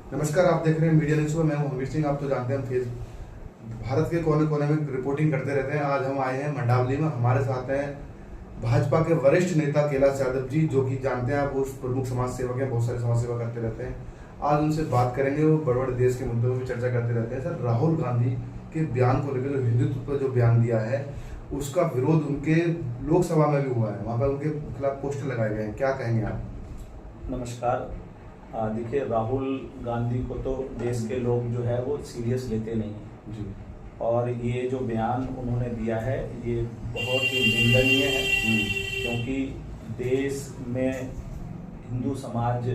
नमस्कार, आप देख रहे हैं मीडिया न्यूज़। मैं हूं हमीर सिंह। आप तो जानते हैं हम भारत के कोने कोने में रिपोर्टिंग करते रहते हैं। आज हम आए हैं मंडावली में। हमारे साथ हैं भाजपा के वरिष्ठ नेता कैलाश यादव जी, जो कि जानते हैं आप वो प्रमुख समाज सेवक हैं, बहुत सारे समाज सेवा करते रहते हैं। आज उनसे बात करेंगे। वो बड़े बड़े देश के मुद्दों पर चर्चा करते रहते हैं। सर, राहुल गांधी के बयान को लेकर जो हिंदुत्व पर जो बयान दिया है उसका विरोध उनके लोकसभा में भी हुआ है। वहाँ पर उनके खिलाफ पोस्टर लगाए गए हैं। क्या कहेंगे आप? नमस्कार। देखिए, राहुल गांधी को तो देश के लोग जो है वो सीरियस लेते नहीं हैं जी। और ये जो बयान उन्होंने दिया है ये बहुत ही निंदनीय है, क्योंकि देश में हिंदू समाज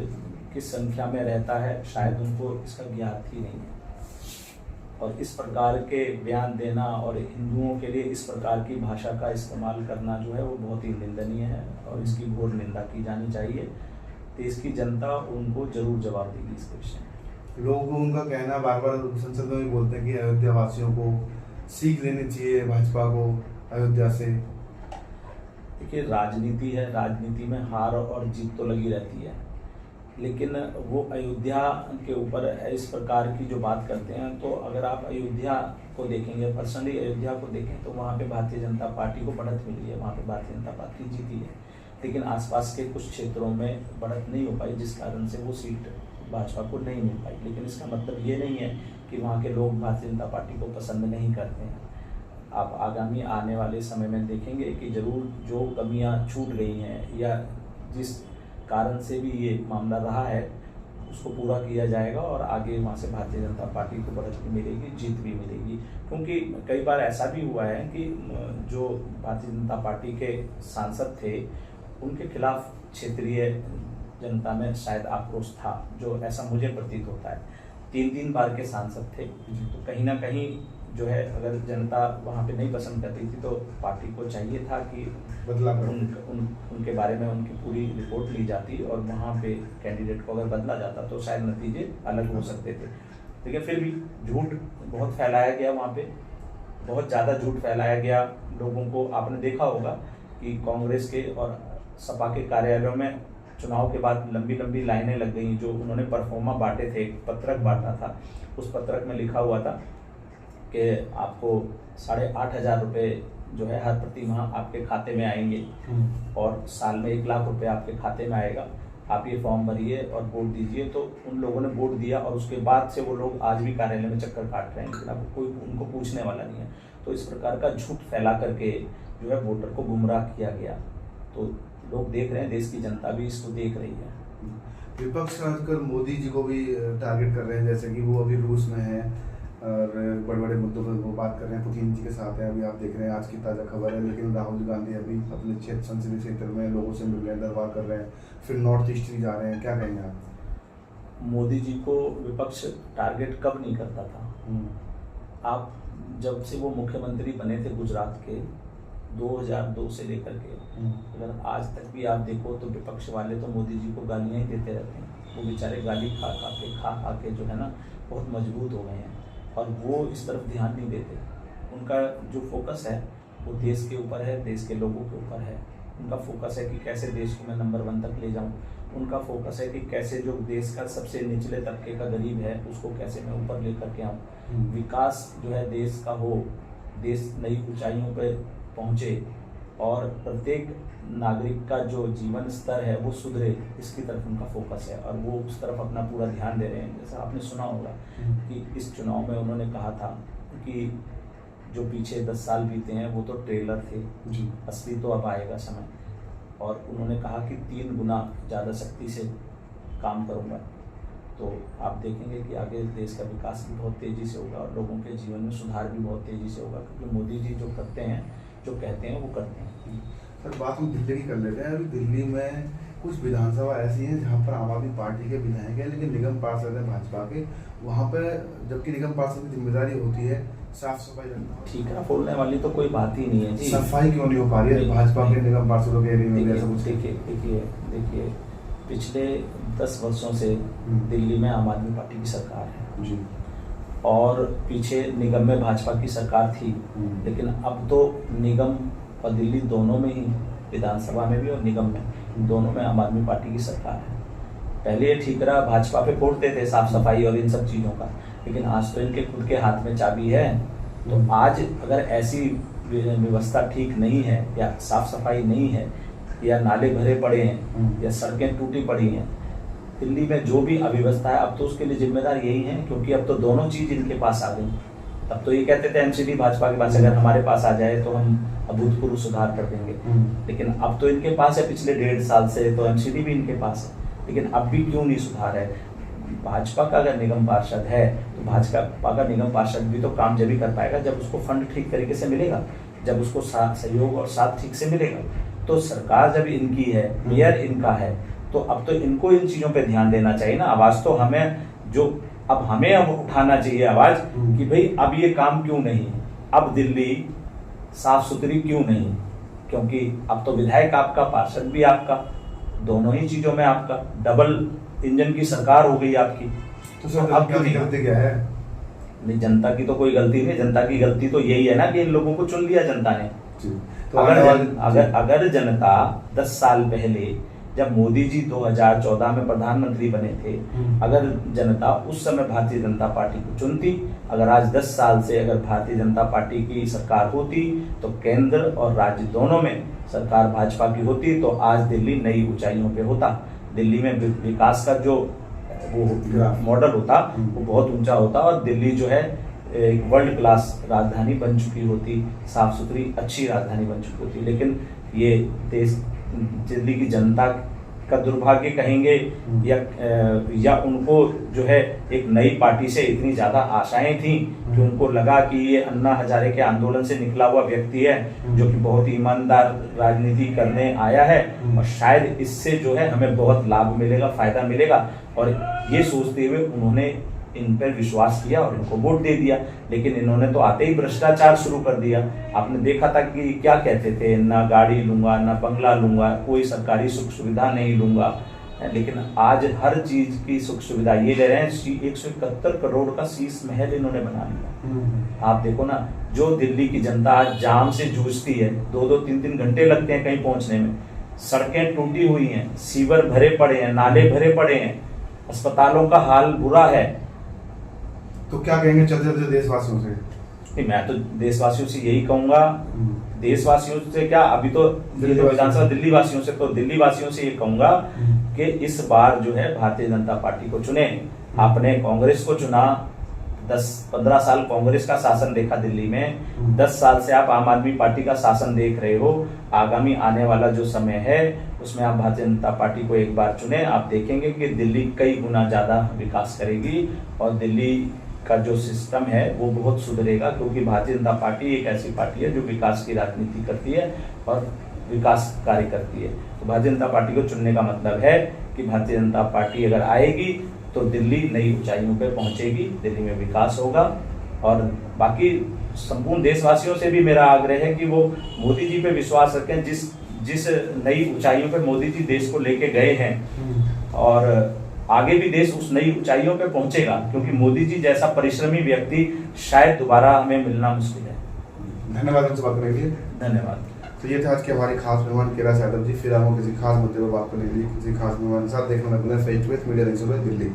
किस संख्या में रहता है शायद उनको इसका ज्ञात ही नहीं है। और इस प्रकार के बयान देना और हिंदुओं के लिए इस प्रकार की भाषा का इस्तेमाल करना जो है वो बहुत ही निंदनीय है और इसकी घोर निंदा की जानी चाहिए। देश की जनता उनको जरूर जवाब देगी इसके विषय में। लोग उनका कहना बार बार संसद में भी बोलते हैं कि अयोध्या वासियों को सीख लेनी चाहिए, भाजपा को अयोध्या से। देखिए, राजनीति है, राजनीति में हार और जीत तो लगी रहती है, लेकिन वो अयोध्या के ऊपर इस प्रकार की जो बात करते हैं, तो अगर आप अयोध्या को देखेंगे, पर्सनली अयोध्या को देखें, तो वहाँ पे भारतीय जनता पार्टी को बढ़त मिली है, वहाँ पे भारतीय जनता पार्टी जीती है। लेकिन आसपास के कुछ क्षेत्रों में बढ़त नहीं हो पाई, जिस कारण से वो सीट भाजपा को नहीं मिल पाई। लेकिन इसका मतलब ये नहीं है कि वहाँ के लोग भारतीय जनता पार्टी को पसंद नहीं करते हैं। आप आगामी आने वाले समय में देखेंगे कि जरूर जो कमियाँ छूट गई हैं या जिस कारण से भी ये मामला रहा है उसको पूरा किया जाएगा और आगे वहाँ से भारतीय जनता पार्टी को बढ़त भी मिलेगी, जीत भी मिलेगी। क्योंकि कई बार ऐसा भी हुआ है कि जो भारतीय जनता पार्टी के सांसद थे उनके खिलाफ क्षेत्रीय जनता में शायद आक्रोश था, जो ऐसा मुझे प्रतीत होता है। 3 बार के सांसद थे, तो कहीं ना कहीं जो है अगर जनता वहाँ पे नहीं पसंद करती थी तो पार्टी को चाहिए था कि बदला उनके बारे में उनकी पूरी रिपोर्ट ली जाती और वहाँ पे कैंडिडेट को अगर बदला जाता तो शायद नतीजे अलग हो सकते थे। लेकिन फिर भी झूठ बहुत फैलाया गया, वहाँ पे बहुत ज़्यादा झूठ फैलाया गया। लोगों को आपने देखा होगा कि कांग्रेस के और सपा के कार्यालयों में चुनाव के बाद लंबी लंबी लाइनें लग गई। जो उन्होंने परफॉर्मा बांटे थे, पत्रक बांटा था, उस पत्रक में लिखा हुआ था कि आपको 8,500 रुपये जो है हर प्रति माह आपके खाते में आएंगे और साल में 1 लाख रुपए आपके खाते में आएगा। आप ये फॉर्म भरिए और वोट दीजिए। तो उन लोगों ने वोट दिया और उसके बाद से वो लोग आज भी कार्यालय में चक्कर काट रहे हैं, लेकिन अब कोई उनको पूछने वाला नहीं है। तो इस प्रकार का झूठ फैला करके जो है वोटर को गुमराह किया गया। तो लोग देख रहे हैं, देश की जनता भी इसको देख रही है। विपक्ष आजकल मोदी जी को भी टारगेट कर रहे हैं, जैसे कि वो अभी रूस में हैं और बड़े बड़े मुद्दों पर वो बात कर रहे हैं, पुतिन जी के साथ हैं। अभी आप देख रहे हैं, आज की ताज़ा खबर है। लेकिन राहुल गांधी अभी अपने संसदीय क्षेत्र में लोगों से मिल रहे हैं, दरबार कर रहे हैं, फिर नॉर्थ ईस्ट भी जा रहे हैं। क्या कहेंगे आप? मोदी जी को विपक्ष टारगेट कब नहीं करता था? आप जब से वो मुख्यमंत्री बने थे गुजरात के 2002 से लेकर के अगर आज तक भी आप देखो तो विपक्ष वाले तो मोदी जी को गालियाँ ही देते रहते हैं। वो बेचारे गाली खा के जो है ना बहुत मजबूत हो गए हैं और वो इस तरफ ध्यान नहीं देते। उनका जो फोकस है वो देश के ऊपर है, देश के लोगों के ऊपर है। उनका फोकस है कि कैसे देश को मैं नंबर 1 तक ले जाऊं। उनका फोकस है कि कैसे जो देश का सबसे निचले तबके का गरीब है उसको कैसे मैं ऊपर लेकर के आऊँ। विकास जो है देश का हो, देश नई ऊंचाइयों पर पहुँचे और प्रत्येक नागरिक का जो जीवन स्तर है वो सुधरे, इसकी तरफ उनका फोकस है और वो उस तरफ अपना पूरा ध्यान दे रहे हैं। जैसा आपने सुना होगा कि इस चुनाव में उन्होंने कहा था कि जो पीछे 10 साल बीते हैं वो तो ट्रेलर थे जी, असली तो अब आएगा समय। और उन्होंने कहा कि 3 गुना ज़्यादा शक्ति से काम करूँगा। तो आप देखेंगे कि आगे देश का विकास भी बहुत तेज़ी से होगा और लोगों के जीवन में सुधार भी बहुत तेज़ी से होगा, क्योंकि मोदी जी जो करते हैं, जो कहते हैं वो करते हैं। सर, बात हम दिल्ली की कर लेते हैं। अभी दिल्ली में कुछ विधानसभा ऐसी हैं जहाँ पर आम आदमी पार्टी के विधायक हैं, लेकिन निगम पार्षद हैं भाजपा के। वहाँ पर जबकि निगम पार्षद की जिम्मेदारी होती है साफ सफाई रखना। ठीकरा फोड़ने वाली तो कोई बात ही नहीं है जी। सफाई क्यों नहीं हो पा रही है भाजपा के निगम पार्षदों के एरिया में? ऐसा कुछ देखिए, पिछले 10 वर्षों से दिल्ली में आम आदमी पार्टी की सरकार है जी, और पीछे निगम में भाजपा की सरकार थी। लेकिन अब तो निगम और दिल्ली दोनों में ही, विधानसभा में भी और निगम में दोनों में आम आदमी पार्टी की सरकार है। पहले ये ठीकरा भाजपा पे फोड़ते थे साफ सफाई और इन सब चीज़ों का, लेकिन आज तो इनके खुद के हाथ में चाबी है। तो आज अगर ऐसी व्यवस्था ठीक नहीं है या साफ सफाई नहीं है या नाले भरे पड़े हैं या सड़कें टूटी पड़ी हैं, दिल्ली में जो भी अव्यवस्था है अब तो उसके लिए जिम्मेदार यही है, क्योंकि अब तो दोनों चीज़ इनके पास आ गई। तब तो ये कहते थे एमसीडी भाजपा के पास अगर हमारे पास आ जाए तो हम अभूतपूर्व सुधार कर देंगे, लेकिन अब तो इनके पास है, पिछले 1.5 साल से तो एमसीडी भी इनके पास है, लेकिन अब भी क्यों नहीं सुधार है। भाजपा का अगर निगम पार्षद है तो भाजपा का निगम पार्षद भी तो काम जब ही कर पाएगा जब उसको फंड ठीक तरीके से मिलेगा, जब उसको सहयोग और साथ ठीक से मिलेगा। तो सरकार जब इनकी है, मेयर इनका है, तो अब तो इनको इन चीज़ों पे ध्यान देना चाहिए ना। आवाज़ तो हमें अब उठाना चाहिए आवाज़ कि भाई अब ये काम क्यों नहीं, अब दिल्ली साफ सुथरी क्यों नहीं, क्योंकि अब तो विधायक आपका, पार्षद भी आपका, दोनों ही चीज़ों में आपका डबल इंजन की सरकार हो गई आपकी। तो सर अब गलती क्या है? नहीं, जनता की तो कोई गलती नहीं, जनता की गलती तो यही है ना कि इन लोगों को चुन लिया जनता ने। तो अगर जनता 10 साल पहले जब मोदी जी 2014 में प्रधानमंत्री बने थे, अगर जनता उस समय भारतीय जनता पार्टी को चुनती, अगर आज 10 साल से अगर भारतीय जनता पार्टी की सरकार होती तो केंद्र और राज्य दोनों में सरकार भाजपा की होती, तो आज दिल्ली नई ऊंचाइयों पे होता। दिल्ली में विकास का जो वो मॉडल होता वो बहुत ऊंचा होता और दिल्ली जो है एक वर्ल्ड क्लास राजधानी बन चुकी होती, साफ सुथरी अच्छी राजधानी बन चुकी होती। लेकिन ये देश, दिल्ली की जनता का दुर्भाग्य कहेंगे या उनको जो है एक नई पार्टी से इतनी ज़्यादा आशाएं थी कि उनको लगा कि ये अन्ना हजारे के आंदोलन से निकला हुआ व्यक्ति है जो कि बहुत ही ईमानदार राजनीति करने आया है और शायद इससे जो है हमें बहुत लाभ मिलेगा, फायदा मिलेगा, और ये सोचते हुए उन्होंने इन पर विश्वास किया और इनको वोट दे दिया। लेकिन इन्होंने तो आते ही भ्रष्टाचार शुरू कर दिया। आपने देखा था कि क्या कहते थे, ना गाड़ी लूंगा, ना बंगला लूंगा, कोई सरकारी सुख सुविधा नहीं लूंगा, लेकिन आज हर चीज की सुख सुविधा ये ले रहे हैं। 171 करोड़ का शीश महल इन्होंने बना लिया। आप देखो ना, जो दिल्ली की जनता आज जाम से जूझती है, 2-2, 3-3 घंटे लगते हैं कहीं पहुंचने में, सड़कें टूटी हुई हैं, सीवर भरे पड़े हैं, नाले भरे पड़े हैं, अस्पतालों का हाल बुरा है। तो क्या कहेंगे चलते चलते देशवासियों से? नहीं, मैं तो देशवासियों से यही कहूंगा, देशवासियों से क्या, अभी तो विधानसभा दिल्ली वासियों से, तो दिल्ली वासियों से ये कहूंगा कि इस बार जो है भारतीय जनता पार्टी को चुने। आपने कांग्रेस को चुना, 10-15 साल कांग्रेस का शासन देखा दिल्ली में, 10 साल से आप आम आदमी पार्टी का शासन देख रहे हो। आगामी आने वाला जो समय है उसमें आप भारतीय जनता पार्टी को एक बार चुने, आप देखेंगे कि दिल्ली कई गुना ज्यादा विकास करेगी और दिल्ली का जो सिस्टम है वो बहुत सुधरेगा, क्योंकि भारतीय जनता पार्टी एक ऐसी पार्टी है जो विकास की राजनीति करती है और विकास कार्य करती है। तो भारतीय जनता पार्टी को चुनने का मतलब है कि भारतीय जनता पार्टी अगर आएगी तो दिल्ली नई ऊंचाइयों पर पहुंचेगी, दिल्ली में विकास होगा। और बाकी संपूर्ण देशवासियों से भी मेरा आग्रह है कि वो मोदी जी पे विश्वास रखें, जिस नई ऊंचाइयों पे मोदी जी देश को लेके गए हैं, और आगे भी देश उस नई ऊंचाइयों पे पहुंचेगा, क्योंकि मोदी जी जैसा परिश्रमी व्यक्ति शायद दोबारा हमें मिलना मुश्किल है। धन्यवाद हमसे बात करने के लिए। धन्यवाद। तो ये थे आज के हमारे खास मेहमान कैलाश यादव जी। फिर हम किसी खास मुद्दे पर बात करने के लिए किसी खास मेहमान के साथ देखने में face to face media Delhi.